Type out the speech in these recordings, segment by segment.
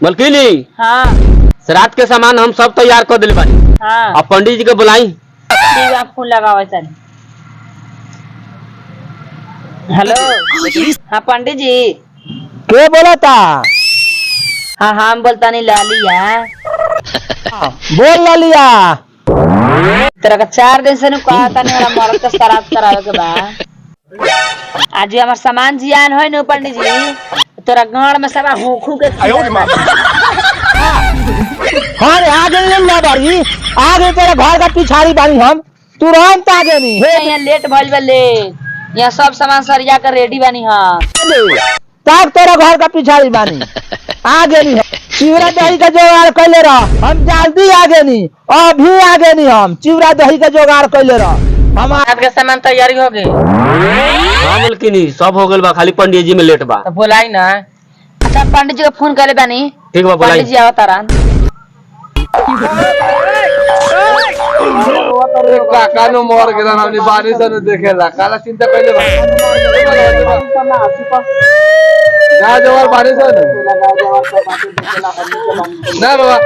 मलकिनी हाँ श्राद्ध के सामान हम सब तैयार कर दिले बानी। हाँ अब पंडित जी के बुलाई। ठीक है, फोन लगाओ सर। हेलो हाँ पंडित जी के बोला था? हाँ हाँ हम बोलता नहीं लालिया बोल लालिया। तेरा का 4 दिन से नु कहा था नहीं मेरा मर्द का श्राद्ध करावे के बा। आज हमार सामान जियान है न पंडित जी, तेरा गांड में सारा होखू के हाँ रे आगे ले ला बारी, आगे तेरे घर का पिछाड़ी बारी हम तुरंत आगे नहीं यहाँ लेट भइल बा लेट। यहाँ सब सामान सरिया कर रेडी बानी। हाँ तब तेरे घर का पिछाड़ी बानी आगे नहीं। चिवड़ा दही का जोगाड़ कैले रह, हम जल्दी आगे नहीं, अभी आगे नहीं। हम चिवड़ा दही का जोगाड़ कैले रह, हम आपके सामान तैयारी हो गई। हाँ मलकिनी सब हो गइल बा, खाली पंडित जी में लेट बा। तो बुलाई ना। अच्छा पंडित जी को फोन करे बानी। ठीक बा बुलाई। पंडित जी आवता रहा। कानो मोर के हमनी बानी से देखेला काला चिंता पहले जा जवार बानी से ना बाबा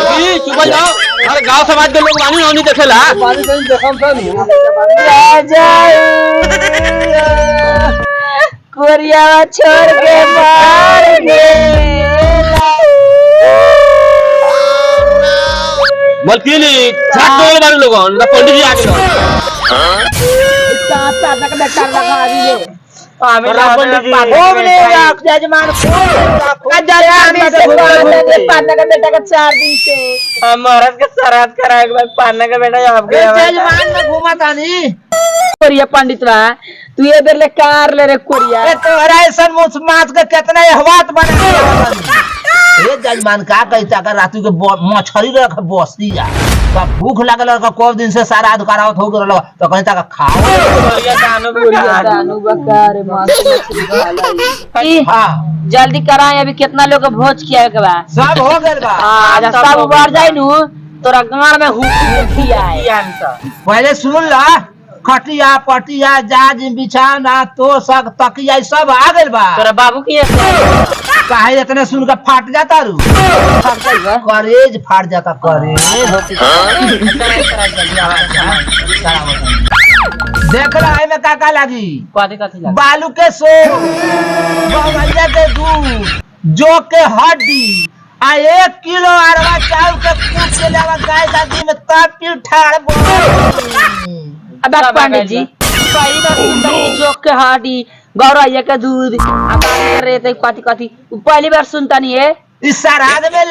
अभी चुप जाओ, अरे गांव समाज के लोग बानी नहीं देखेला। बानी से देखम था नहीं कोरिया छोड़ के मार मलकिनी छाट बोल बानी लोगन ना पंडित जी आ गए। जजमान बेटा का 4 दिन से महाराज का श्राद्ध कराए के बाद पाना का बेटा आपके जजमान में घूमा था नहीं। कोरिया पंडित बा तू ये देर ले कार ले रे कोरिया तोहरा ऐसा माछ के कितना हवात बना ये जजमान का कहता कर रातू के मछली रख बस्ती जा का भूख लागल का कब दिन से सारा करावत हो गेल तो कहता का खाओ कोरिया दानो बकार हां जल्दी कराए। अभी कितना लोग भोज किया के बा? सब हो गेल बा। हां सब उबार जाई नु तोरा गांव में हुकी आए। पहले सुन ला, खटिया पटिया जाज बिछाना तो सब तकिया सब आ गेल बा। तोरा बाबू की काहे इतने सुन के फाट जाता रू? करेज फाट जाता करेज। देख रहा है में काका लागी बालू के सो बवैया के दूध जो के हड्डी आ 1 किलो अरवा चाउर के कूट के लेवा गाय दादी में तब पी ठाड़ अब पंडित जी सही बात सुनता जोक के हड्डी गौरैया के दूध आ बात कर रहे थे कथी पहली बार सुनता नहीं है। इस श्राद्ध में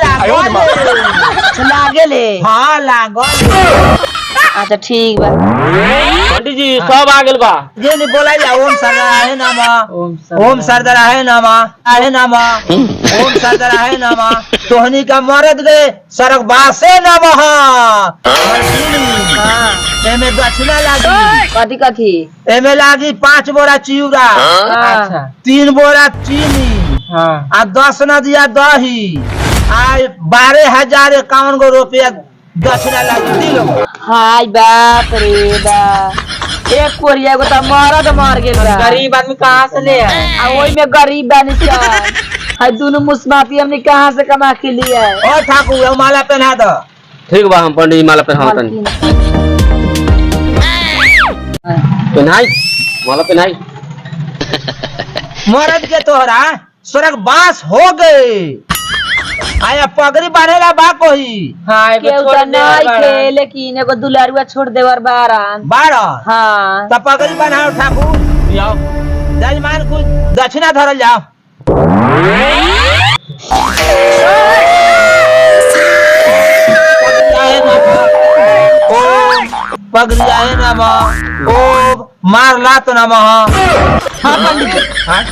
लागेले। हाँ लागल। अच्छा ठीक बा पंडित जी सब आ गेल बा। ये नहीं बोला जा ओम सरदराहे नामा ओम सरदराहे नामा आहे नामा ओम सरदराहे नामा तोहनी का मरद गए सरगबासे नामा। एमे दक्षिणा लागी कथी एमे लागी 5 बोरा चिवड़ा, अच्छा 3 बोरा चीनी आ 10 नदिया दही आ 12,051 गो रुपया दक्षिणा लागी दिलो। हाय बाप रे बाप एक कोरिया को तो मरद मर गेल बा। गरीब आदमी कहाँ से ले आए? आ ओई में गरीब बानी सन हाय दोनों मुस्माती हमने कहाँ से कमा के लिए आए? ओ ठाकुर माला पहना दो। ठीक बा हम पंडित जी माला पहनावतनी। पहनाई माला पहनाई। मरद के तोहरा स्वर्गवास हो गए। आया पगड़ी बांधेला बा कोई। हां केहू त नहीं थे लेकिन एगो दुलारुआ छोड़ देवर बारन 12। हां त पगड़ी बांधाओ ठाकुर जाओ जजमान को दक्षिणा धरल जाओ। पगड़ी आहे नामा ओ मारला तो नामा। हां पंडित हां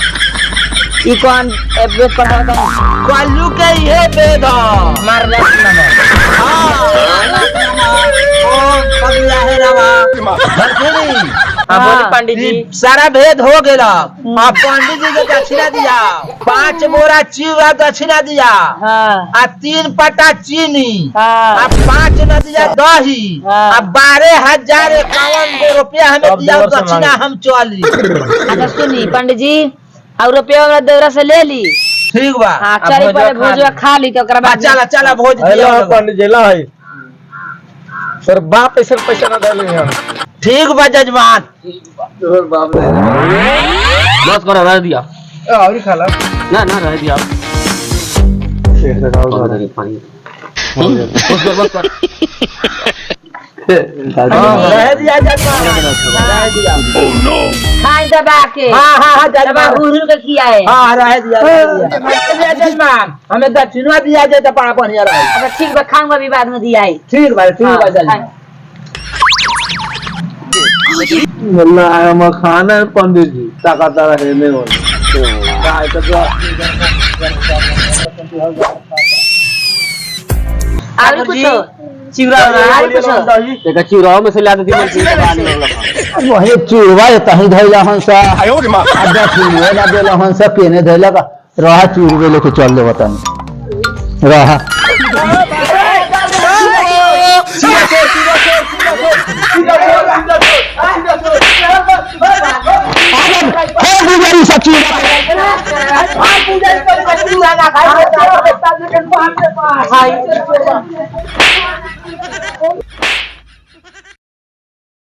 ई कौन एबेट पढ़ाता है? कल्लू के ये वेद मारला नामा। हां ओ पगड़ी आहे नामा धरती। बोली पंडित जी सारा भेद हो गेला। आप पंडित जी के दक्षिणा दिया 5 बोरा चिवड़ा दक्षिणा दिया हाँ आ 3 पटा चीनी हाँ आ 5 नदिया रुपया दही हाँ। अब 12,051 रुपया हमें दिया दक्षिणा हम चली। अच्छा सुनी पंडित जी और रुपया हमरा देवरा से ले ली। ठीक बा हाँ चली पहले भोजवा खा ली तो ओकरा बाद चला चला भोज दिया हेलो होगा। पंडित जी ला है सर बाप ऐसा पैसा ना डाले हम ठीक बा जजमान। तोर बाप रे बस करो रह दिया और ही खाला ना ना रह दिया बस कर बस कर रह दिया जजमान रह दिया। खाई दबा के हाँ हाँ हाँ दबा जजमान हुरू के खियाए। हाँ रह दिया रह दिया जजमान हमें दक्षिणा दिया जाए तो बड़ा बढ़िया रहे। अच्छा ठीक बा खाऊंगा भी बाद में दिया ठीक बा जजमान। वल्ला हम खाना है पंडित जी ताकत है नहीं हो काय तो और कुछ चिवड़ा और कुछ देखा चिराव में से ला देती मैं वही चूरवा तही धैला हंसा आधा चूरवे ना देला हंसा केने धैला का रहा चूरवे लेके चल ले बतानी रहा गुजारी सच्ची हाँ